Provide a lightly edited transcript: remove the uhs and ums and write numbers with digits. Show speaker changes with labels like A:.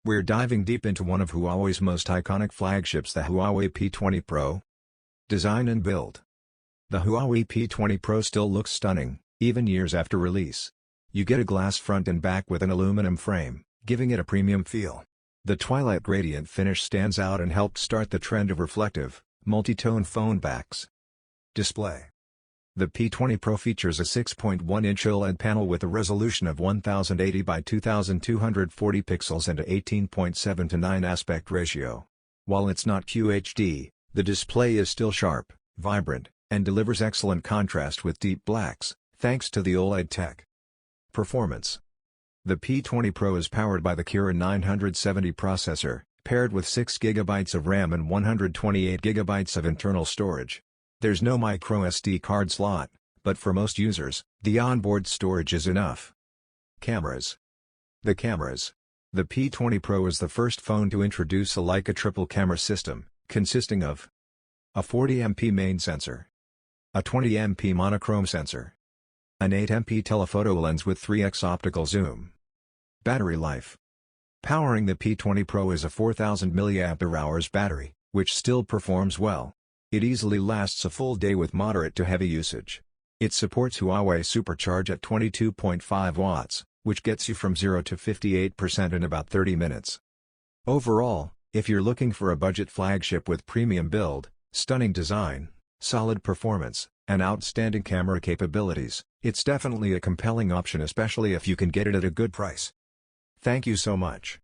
A: We're diving deep into one of Huawei's most iconic flagships, the Huawei P20 Pro. Design and build. The Huawei P20 Pro still looks stunning, even years after release. You get a glass front and back with an aluminum frame, giving it a premium feel. The twilight gradient finish stands out and helped start the trend of reflective, multi-tone phone backs. Display. The P20 Pro features a 6.1-inch OLED panel with a resolution of 1080 by 2240 pixels and a 18.7:9 aspect ratio. While it's not QHD, the display is still sharp, vibrant, and delivers excellent contrast with deep blacks, thanks to the OLED tech. Performance. The P20 Pro is powered by the Kirin 970 processor, paired with 6GB of RAM and 128GB of internal storage. There's no microSD card slot, but for most users, the onboard storage is enough. Cameras. The P20 Pro is the first phone to introduce a Leica triple camera system, consisting of a 40MP main sensor, a 20MP monochrome sensor, an 8MP telephoto lens with 3x optical zoom. Battery life. Powering the P20 Pro is a 4000 mAh battery, which still performs well. It easily lasts a full day with moderate to heavy usage. It supports Huawei Supercharge at 22.5 watts, which gets you from 0 to 58% in about 30 minutes. Overall, if you're looking for a budget flagship with premium build, stunning design, solid performance, and outstanding camera capabilities, it's definitely a compelling option, especially if you can get it at a good price. Thank you so much.